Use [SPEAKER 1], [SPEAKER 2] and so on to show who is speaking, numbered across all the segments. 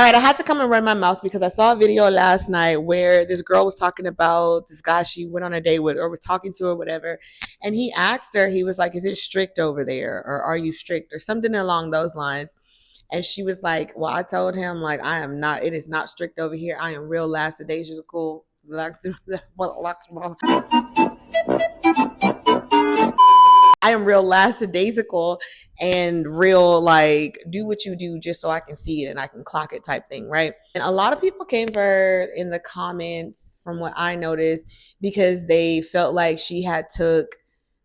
[SPEAKER 1] All right, I had to come and run my mouth because I saw a video last night where this girl was talking about this guy she went on a date with or was talking to or whatever. And he asked her, he was like, "Is it strict over there? Or are you strict?" Or something along those lines. And she was like, "Well, I told him, like, I am not, it is not strict over here. I am real lackadaisical." I am real lackadaisical and real like do what you do just so I can see it and I can clock it type thing, right? And a lot of people came for her in the comments from what I noticed because they felt like she had took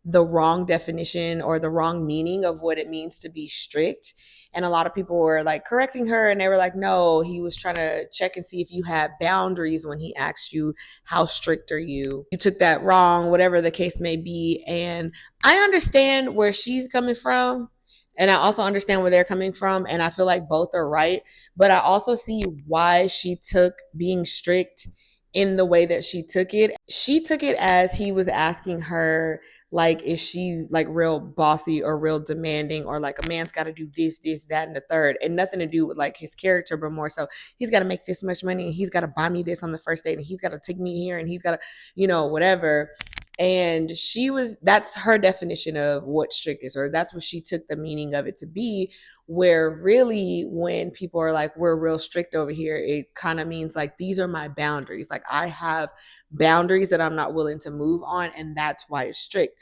[SPEAKER 1] the wrong definition or the wrong meaning of what it means to be strict. And a lot of people were like correcting her and they were like, no, he was trying to check and see if you had boundaries when he asked you, how strict are you? You took that wrong, whatever the case may be. And I understand where she's coming from. And I also understand where they're coming from. And I feel like both are right. But I also see why she took being strict in the way that she took it. She took it as he was asking her, like, is she like real bossy or real demanding, or like a man's got to do this, that, and the third, and nothing to do with like his character, but more so he's got to make this much money and he's got to buy me this on the first date and he's got to take me here and he's got to, whatever. And she was, that's her definition of what strict is, or that's what she took the meaning of it to be. Where really, when people are like, we're real strict over here, it kind of means like, these are my boundaries. Like, I have boundaries that I'm not willing to move on, and that's why it's strict.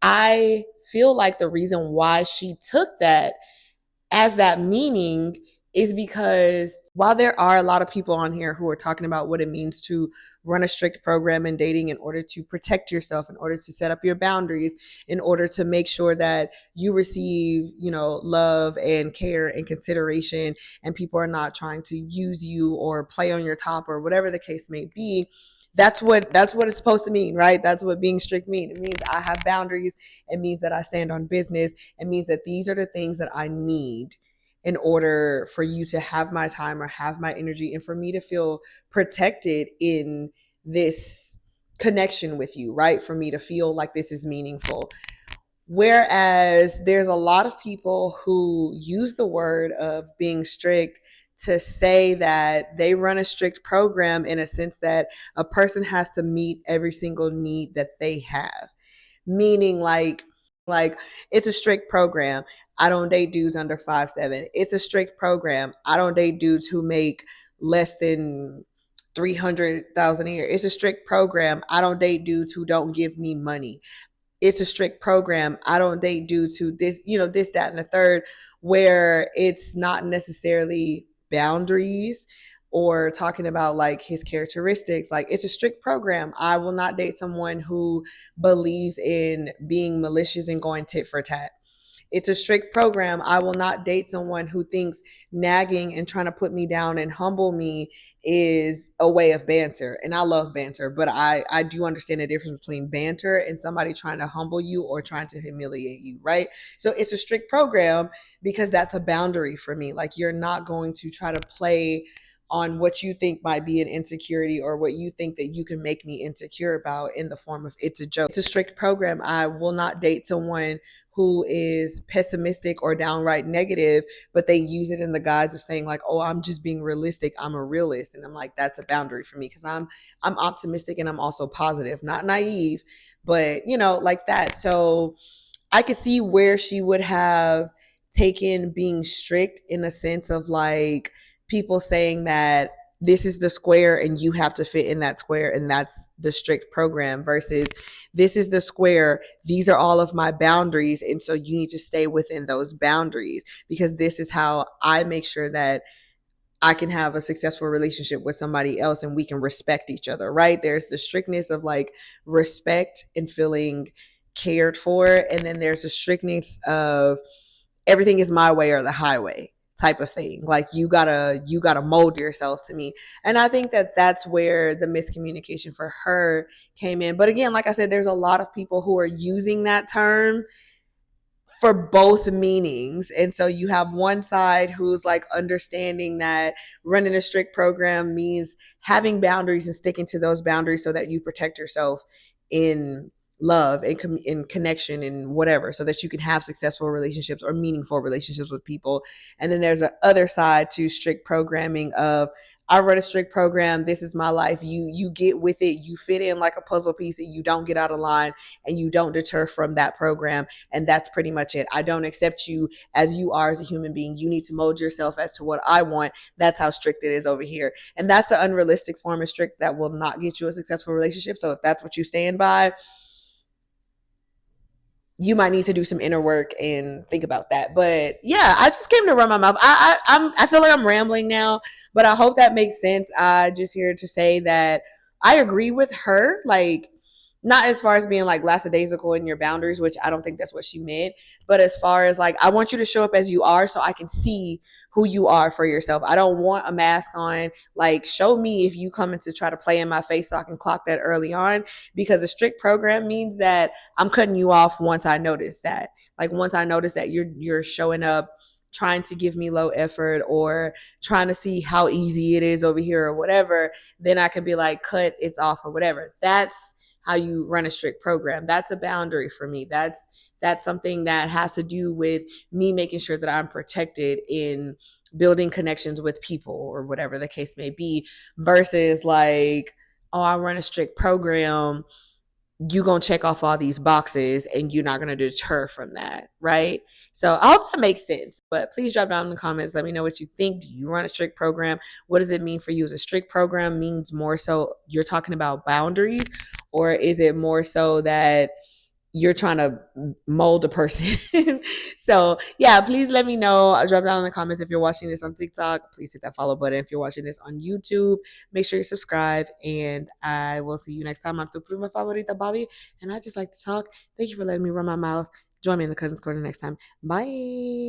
[SPEAKER 1] I feel like the reason why she took that as that meaning is because while there are a lot of people on here who are talking about what it means to run a strict program in dating in order to protect yourself, in order to set up your boundaries, in order to make sure that you receive, love and care and consideration, and people are not trying to use you or play on your top or whatever the case may be. That's what it's supposed to mean, right? That's what being strict means. It means I have boundaries. It means that I stand on business. It means that these are the things that I need in order for you to have my time or have my energy, and for me to feel protected in this connection with you, right? For me to feel like this is meaningful. Whereas there's a lot of people who use the word of being strict to say that they run a strict program in a sense that a person has to meet every single need that they have. Meaning like it's a strict program. I don't date dudes under 5'7". It's a strict program. I don't date dudes who make less than 300,000 a year. It's a strict program. I don't date dudes who don't give me money. It's a strict program. I don't date dudes who this, that, and the third, where it's not necessarily boundaries or talking about like his characteristics. Like, it's a strict program. I will not date someone who believes in being malicious and going tit for tat. It's a strict program. I will not date someone who thinks nagging and trying to put me down and humble me is a way of banter. And I love banter, but I do understand the difference between banter and somebody trying to humble you or trying to humiliate you, right? So it's a strict program because that's a boundary for me. Like, you're not going to try to play on what you think might be an insecurity or what you think that you can make me insecure about in the form of it's a joke. It's a strict program. I will not date someone who is pessimistic or downright negative, but they use it in the guise of saying like, oh, I'm just being realistic. I'm a realist. And I'm like, that's a boundary for me because I'm optimistic and I'm also positive, not naive, but like that. So I could see where she would have taken being strict in a sense of like people saying that this is the square and you have to fit in that square and that's the strict program, versus this is the square, these are all of my boundaries, and so you need to stay within those boundaries because this is how I make sure that I can have a successful relationship with somebody else and we can respect each other, right? There's the strictness of like respect and feeling cared for, and then there's the strictness of everything is my way or the highway type of thing. Like, you gotta mold yourself to me. And I think that that's where the miscommunication for her came in. But again, like I said, there's a lot of people who are using that term for both meanings. And so you have one side who's like understanding that running a strict program means having boundaries and sticking to those boundaries so that you protect yourself in love and, and connection and whatever, so that you can have successful relationships or meaningful relationships with people. And then there's a other side to strict programming of, I run a strict program. This is my life. You get with it. You fit in like a puzzle piece, and you don't get out of line, and you don't deter from that program. And that's pretty much it. I don't accept you as you are as a human being. You need to mold yourself as to what I want. That's how strict it is over here. And that's the unrealistic form of strict that will not get you a successful relationship. So if that's what you stand by, you might need to do some inner work and think about that. But yeah, I just came to run my mouth. I feel like I'm rambling now, but I hope that makes sense. I just here to say that I agree with her, like not as far as being like lackadaisical in your boundaries, which I don't think that's what she meant, but as far as like, I want you to show up as you are so I can see who you are for yourself. I don't want a mask on. Like, show me if you coming to try to play in my face so I can clock that early on, because a strict program means that I'm cutting you off once I notice that. Like, once I notice that you're showing up trying to give me low effort, or trying to see how easy it is over here or whatever, then I can be like, cut, it's off or whatever. That's how you run a strict program. That's a boundary for me. That's something that has to do with me making sure that I'm protected in building connections with people or whatever the case may be, versus like, oh, I run a strict program, you gonna check off all these boxes and you're not gonna deter from that, right? So I hope that makes sense. But please drop down in the comments. Let me know what you think. Do you run a strict program? What does it mean for you? Is a strict program means more so you're talking about boundaries, or is it more so that you're trying to mold a person? So yeah, please let me know. Drop down in the comments. If you're watching this on TikTok, please hit that follow button. If you're watching this on YouTube, make sure you subscribe, and I will see you next time. I'm tu prima favorita, Bobby, and I just like to talk. Thank you for letting me run my mouth. Join me in the Cousins Corner next time. Bye.